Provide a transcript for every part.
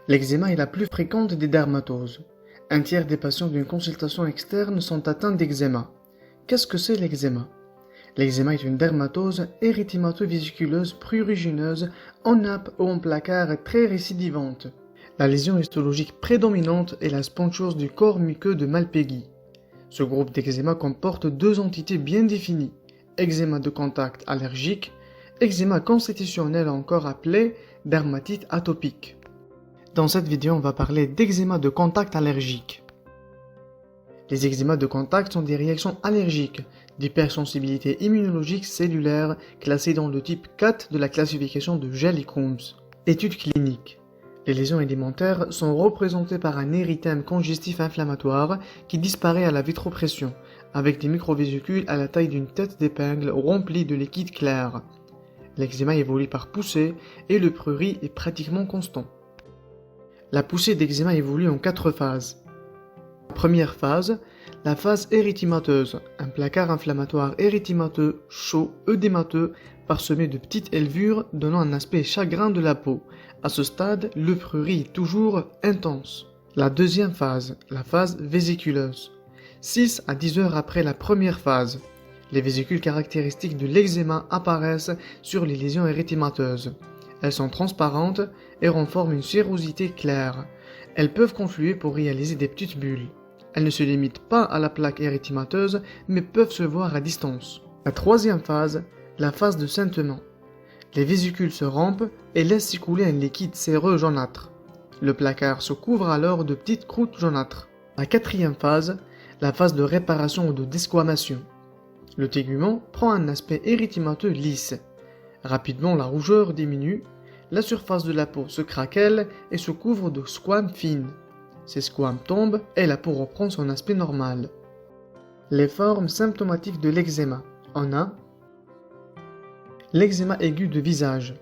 L'eczéma est la plus fréquente des dermatoses. Un tiers des patients d'une consultation externe sont atteints d'eczéma. Qu'est-ce que c'est l'eczéma? L'eczéma est une dermatose érythémato-vésiculeuse prurigineuse en nappe ou en placard très récidivante. La lésion histologique prédominante est la spongiose du corps muqueux de Malpighi. Ce groupe d'eczéma comporte deux entités bien définies, eczéma de contact allergique, eczéma constitutionnel encore appelé dermatite atopique. Dans cette vidéo, on va parler d'eczéma de contact allergique. Les eczémas de contact sont des réactions allergiques d'hypersensibilité immunologique cellulaire classées dans le type 4 de la classification de Gell-Coombs. Études cliniques. Les lésions élémentaires sont représentées par un érythème congestif inflammatoire qui disparaît à la vitropression, avec des microvésicules à la taille d'une tête d'épingle remplie de liquide clair. L'eczéma évolue par poussée et le prurit est pratiquement constant. La poussée d'eczéma évolue en 4 phases. Première phase, la phase érythémateuse, un placard inflammatoire érythémateux, chaud, œdémateux, parsemé de petites élevures donnant un aspect chagrin de la peau. À ce stade, le prurit est toujours intense. La deuxième phase, la phase vésiculeuse. 6 à 10 heures après la première phase, les vésicules caractéristiques de l'eczéma apparaissent sur les lésions érythémateuses. Elles sont transparentes et renforment une sérosité claire. Elles peuvent confluer pour réaliser des petites bulles. Elles ne se limitent pas à la plaque érythémateuse, mais peuvent se voir à distance. La troisième phase, la phase de saintement. Les vésicules se rompent et laissent s'écouler un liquide séreux jaunâtre. Le placard se couvre alors de petites croûtes jaunâtres. La quatrième phase, la phase de réparation ou de desquamation. Le tégument prend un aspect érythémateux lisse. Rapidement, la rougeur diminue, la surface de la peau se craquelle et se couvre de squames fines. Ces squames tombent et la peau reprend son aspect normal. Les formes symptomatiques de l'eczéma. On a l'eczéma aigu de visage.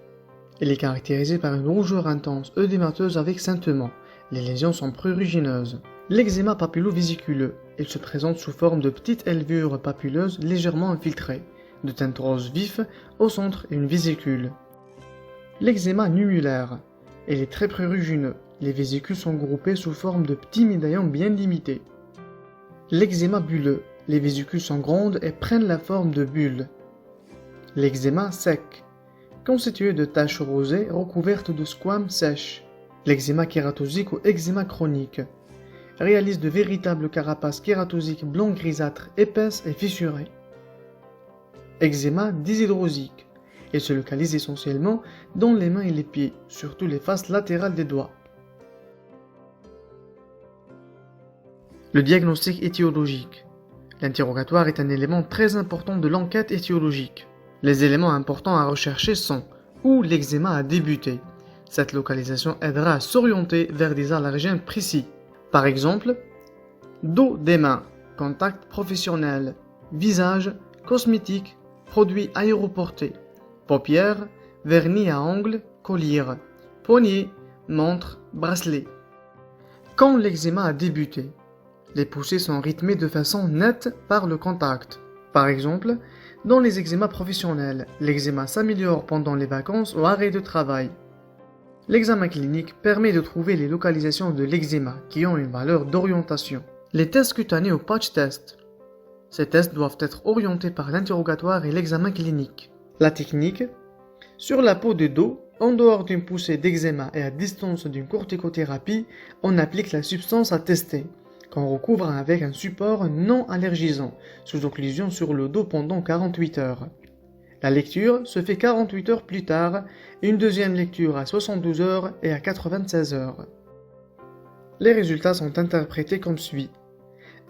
Il est caractérisé par une rougeur intense œdémateuse avec saintement. Les lésions sont prurigineuses. L'eczéma papullo-vésiculeux. Il se présente sous forme de petites élevures papuleuses légèrement infiltrées, de teinte rose vif au centre et une vésicule. L'eczéma numulaire. Il est très prurigineux. Les vésicules sont groupées sous forme de petits médaillons bien limités. L'eczéma bulleux. Les vésicules sont grandes et prennent la forme de bulles. L'eczéma sec. Constitué de taches rosées recouvertes de squames sèches. L'eczéma kératosique ou eczéma chronique réalise de véritables carapaces kératosiques blanc grisâtres, épaisses et fissurées. Eczéma dyshydrosique. Il se localise essentiellement dans les mains et les pieds, surtout les faces latérales des doigts. Le diagnostic étiologique. L'interrogatoire est un élément très important de l'enquête étiologique. Les éléments importants à rechercher sont où l'eczéma a débuté. Cette localisation aidera à s'orienter vers des allergènes précis. Par exemple, dos des mains, contact professionnel, visage, cosmétique, produits aéroportés, paupières, vernis à ongles, collier, poignets, montres, bracelets. Quand l'eczéma a débuté, les poussées sont rythmées de façon nette par le contact. Par exemple, dans les eczémas professionnels, l'eczéma s'améliore pendant les vacances ou arrêt de travail. L'examen clinique permet de trouver les localisations de l'eczéma qui ont une valeur d'orientation. Les tests cutanés ou patch tests. Ces tests doivent être orientés par l'interrogatoire et l'examen clinique. La technique. Sur la peau de dos, en dehors d'une poussée d'eczéma et à distance d'une corticothérapie, on applique la substance à tester, qu'on recouvre avec un support non allergisant, sous occlusion sur le dos pendant 48 heures. La lecture se fait 48 heures plus tard, une deuxième lecture à 72 heures et à 96 heures. Les résultats sont interprétés comme suit.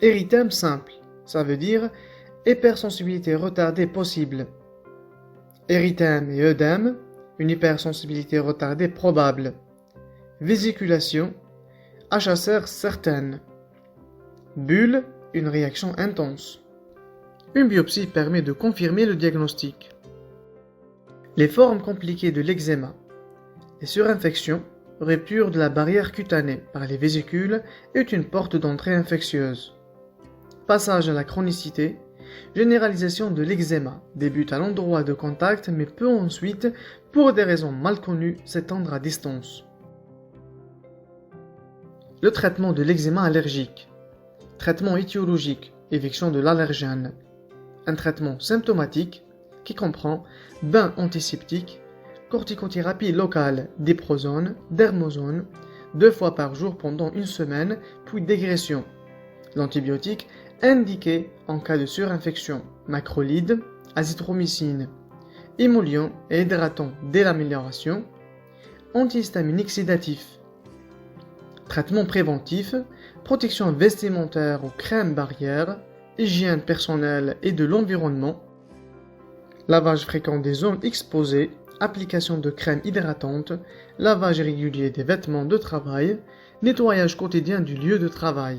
Érythème simple, ça veut dire hypersensibilité retardée possible. Érythème et œdème, une hypersensibilité retardée probable. Vésiculation, HSR certaine. Bulle, une réaction intense. Une biopsie permet de confirmer le diagnostic. Les formes compliquées de l'eczéma. Les surinfections, rupture de la barrière cutanée par les vésicules est une porte d'entrée infectieuse. Passage à la chronicité. Généralisation de l'eczéma débute à l'endroit de contact mais peut ensuite, pour des raisons mal connues, s'étendre à distance. Le traitement de l'eczéma allergique. Traitement étiologique, éviction de l'allergène. Un traitement symptomatique qui comprend bain antiseptique, corticothérapie locale, diprozone, dermozone, 2 fois par jour pendant 1 semaine, puis dégression. L'antibiotique indiqué en cas de surinfection, macrolide, azithromycine, émollient et hydratant dès l'amélioration, antihistaminique sédatif. Traitement préventif, protection vestimentaire aux crèmes barrières, hygiène personnelle et de l'environnement, lavage fréquent des zones exposées, application de crème hydratante, lavage régulier des vêtements de travail, nettoyage quotidien du lieu de travail.